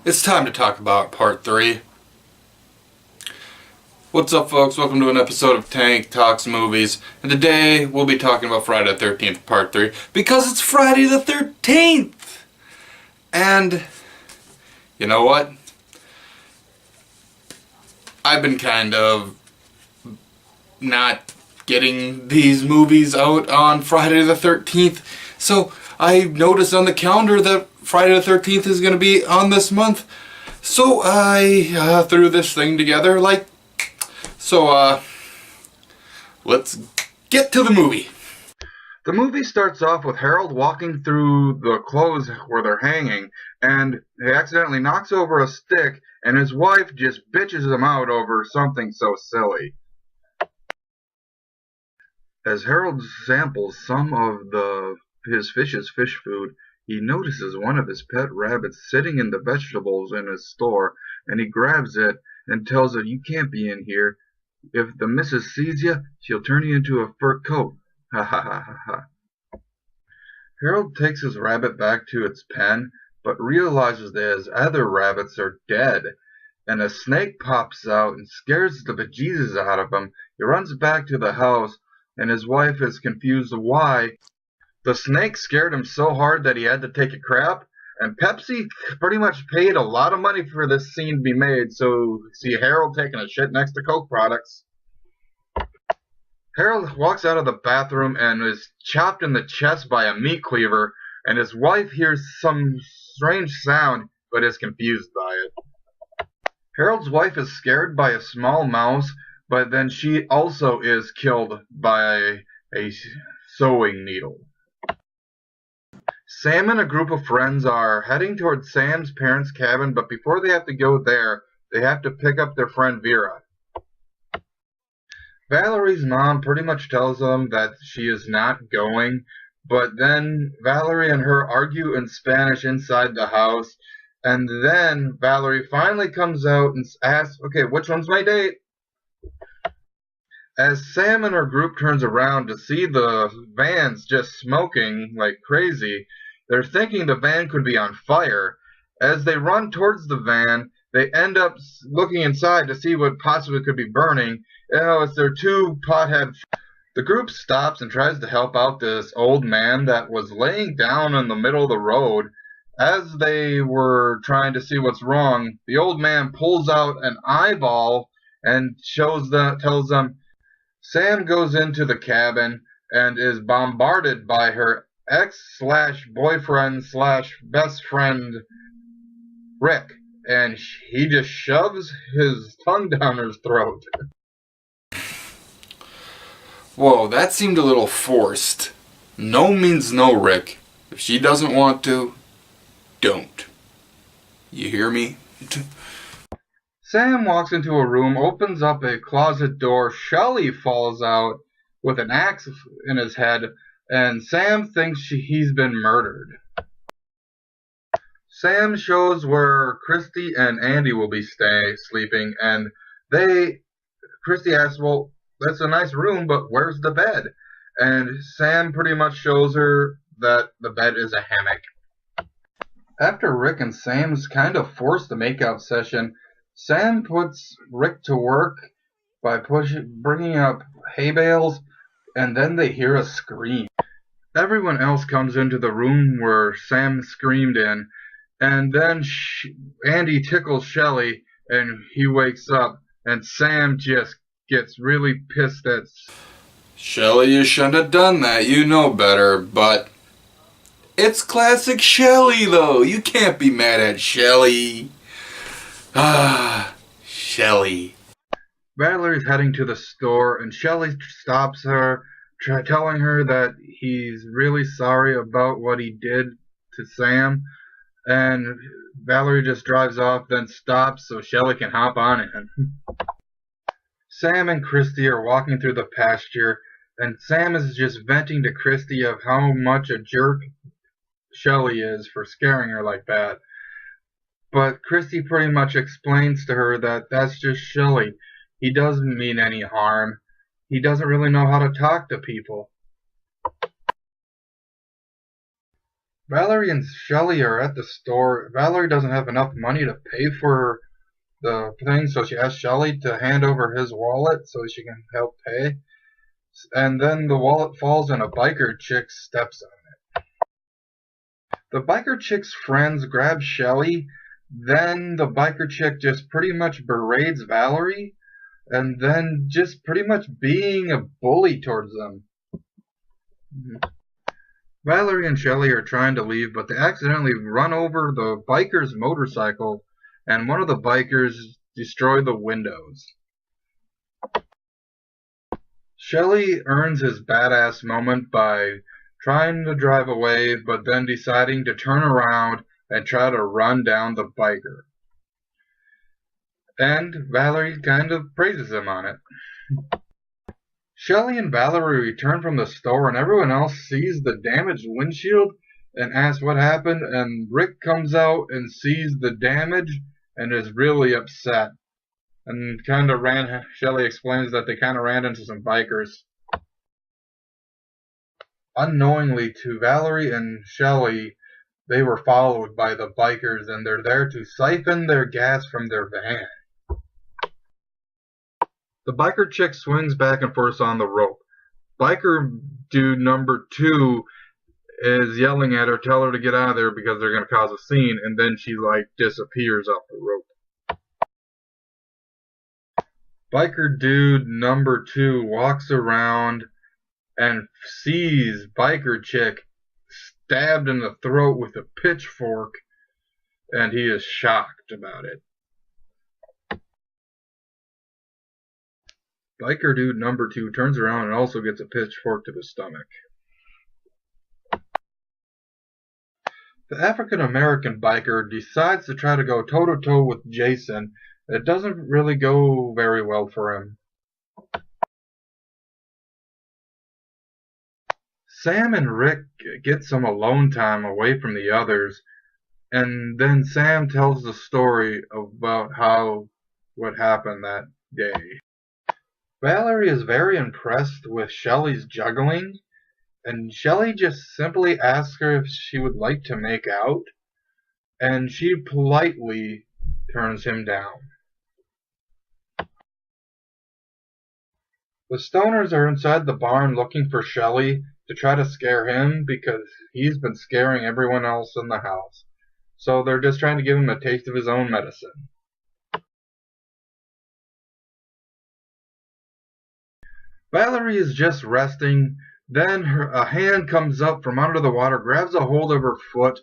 It's time to talk about part 3. What's up, folks? Welcome to an episode of Tank Talks Movies. And today we'll be talking about Friday the 13th part 3 because it's Friday the 13th! And you know what? I've been kind of not getting these movies out on Friday the 13th. So I noticed on the calendar that Friday the 13th is going to be on this month. So I threw this thing together let's get to the movie. The movie starts off with Harold walking through the clothes where they're hanging, and he accidentally knocks over a stick, and his wife just bitches him out over something so silly. As Harold samples some of his fish's fish food, he notices one of his pet rabbits sitting in the vegetables in his store, and he grabs it and tells it, "You can't be in here. If the missus sees you, she'll turn you into a fur coat." Ha ha ha ha ha. Harold takes his rabbit back to its pen, but realizes that his other rabbits are dead, and a snake pops out and scares the bejesus out of him. He runs back to the house, and his wife is confused why. The snake scared him so hard that he had to take a crap, and Pepsi pretty much paid a lot of money for this scene to be made, so see Harold taking a shit next to Coke products. Harold walks out of the bathroom and is chopped in the chest by a meat cleaver, and his wife hears some strange sound, but is confused by it. Harold's wife is scared by a small mouse, but then she also is killed by a sewing needle. Sam and a group of friends are heading towards Sam's parents' cabin, but before they have to go there, they have to pick up their friend Vera. Valerie's mom pretty much tells them that she is not going, but then Valerie and her argue in Spanish inside the house, and then Valerie finally comes out and asks, "Okay, which one's my date?" As Sam and her group turns around to see the vans just smoking like crazy, they're thinking the van could be on fire. As they run towards the van, they end up looking inside to see what possibly could be burning. It's their two pothead. The group stops and tries to help out this old man that was laying down in the middle of the road. As they were trying to see what's wrong, the old man pulls out an eyeball and tells them. Sam goes into the cabin and is bombarded by her ex/boyfriend/best friend Rick, and he just shoves his tongue down her throat. Whoa, that seemed a little forced. No means no, Rick. If she doesn't want to, don't. You hear me? Sam walks into a room, opens up a closet door. Shelley falls out with an axe in his head, and Sam thinks he's been murdered. Sam shows where Christy and Andy will be sleeping, and Christy asks, "Well, that's a nice room, but where's the bed?" And Sam pretty much shows her that the bed is a hammock. After Rick and Sam's kind of forced the makeout session, Sam puts Rick to work by bringing up hay bales, and then they hear a scream. Everyone else comes into the room where Sam screamed in, and then Andy tickles Shelley, and he wakes up, and Sam just gets really pissed at Shelley. "You shouldn't have done that. You know better," but it's classic Shelley, though. You can't be mad at Shelley. Shelley. Valerie's heading to the store, and Shelley stops her, telling her that he's really sorry about what he did to Sam, and Valerie just drives off, then stops so Shelley can hop on it. Sam and Christy are walking through the pasture, and Sam is just venting to Christy of how much a jerk Shelley is for scaring her like that. But Christy pretty much explains to her that that's just Shelley. He doesn't mean any harm. He doesn't really know how to talk to people. Valerie and Shelly are at the store. Valerie doesn't have enough money to pay for the thing, so she asks Shelly to hand over his wallet so she can help pay. And then the wallet falls and a biker chick steps on it. The biker chick's friends grab Shelly. Then the biker chick just pretty much berates Valerie and then just pretty much being a bully towards them. Valerie and Shelly are trying to leave, but they accidentally run over the biker's motorcycle, and one of the bikers destroy the windows. Shelly earns his badass moment by trying to drive away, but then deciding to turn around and try to run down the biker. And Valerie kind of praises him on it. Shelly and Valerie return from the store and everyone else sees the damaged windshield and asks what happened, and Rick comes out and sees the damage and is really upset. And Shelly explains that they kind of ran into some bikers. Unknowingly to Valerie and Shelly, they were followed by the bikers and they're there to siphon their gas from their van. The biker chick swings back and forth on the rope. Biker dude number 2 is yelling at her, tell her to get out of there because they're going to cause a scene, and then she disappears off the rope. Biker dude number 2 walks around and sees biker chick stabbed in the throat with a pitchfork, and he is shocked about it. Biker dude number 2 turns around and also gets a pitchfork to the stomach. The African American biker decides to try to go toe-to-toe with Jason. It doesn't really go very well for him. Sam and Rick get some alone time away from the others, and then Sam tells the story about what happened that day. Valerie is very impressed with Shelly's juggling, and Shelly just simply asks her if she would like to make out, and she politely turns him down. The stoners are inside the barn looking for Shelly to try to scare him because he's been scaring everyone else in the house. So they're just trying to give him a taste of his own medicine. Valerie is just resting. Then a hand comes up from under the water, grabs a hold of her foot,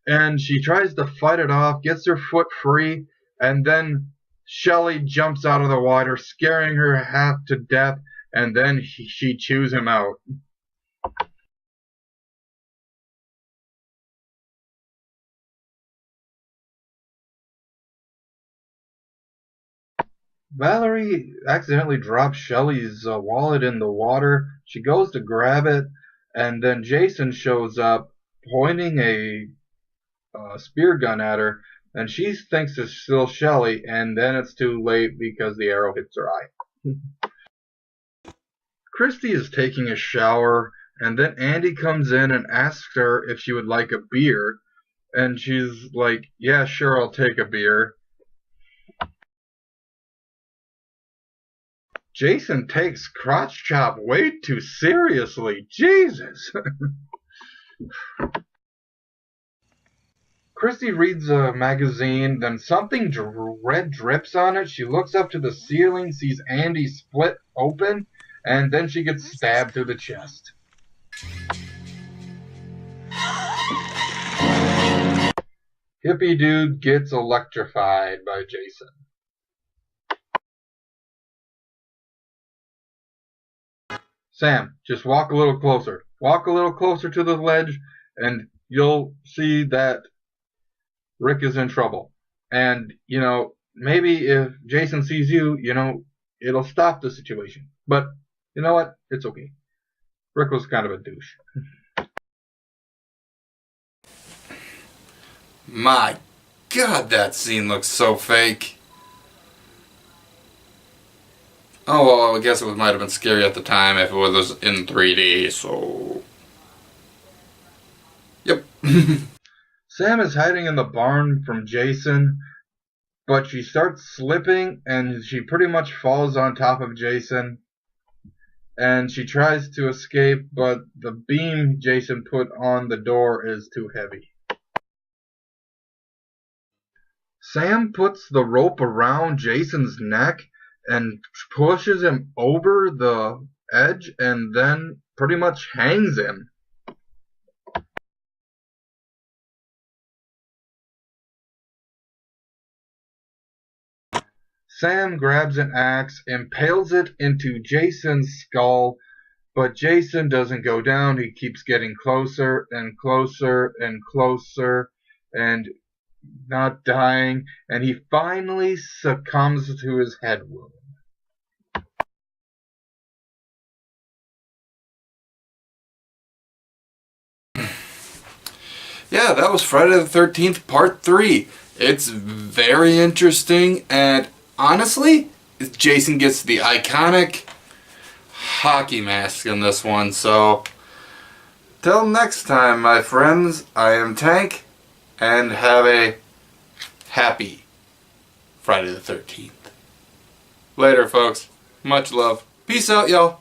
and she tries to fight it off, gets her foot free, and then Shelly jumps out of the water, scaring her half to death, and then she chews him out. Valerie accidentally drops Shelly's wallet in the water. She goes to grab it, and then Jason shows up pointing a spear gun at her, and she thinks it's still Shelly, and then it's too late because the arrow hits her eye. Christy is taking a shower, and then Andy comes in and asks her if she would like a beer, and she's like, yeah, sure, I'll take a beer. Jason takes crotch chop way too seriously. Jesus. Christy reads a magazine, then something red drips on it. She looks up to the ceiling, sees Andy split open, and then she gets stabbed through the chest. Hippie dude gets electrified by Jason. Sam, just walk a little closer. Walk a little closer to the ledge, and you'll see that Rick is in trouble. And, maybe if Jason sees you, it'll stop the situation. But, you know what? It's okay. Rick was kind of a douche. My God, that scene looks so fake. Oh, well, I guess it might have been scary at the time if it was in 3D, so... Yep. Sam is hiding in the barn from Jason, but she starts slipping and she pretty much falls on top of Jason. And she tries to escape, but the beam Jason put on the door is too heavy. Sam puts the rope around Jason's neck and pushes him over the edge and then pretty much hangs him. Sam grabs an axe, impales it into Jason's skull, but Jason doesn't go down. He keeps getting closer and closer and closer and not dying, and he finally succumbs to his head wound. Yeah, that was Friday the 13th, Part 3. It's very interesting, and honestly, Jason gets the iconic hockey mask in this one, so till next time, my friends, I am Tank, and have a happy Friday the 13th. Later, folks. Much love. Peace out, y'all.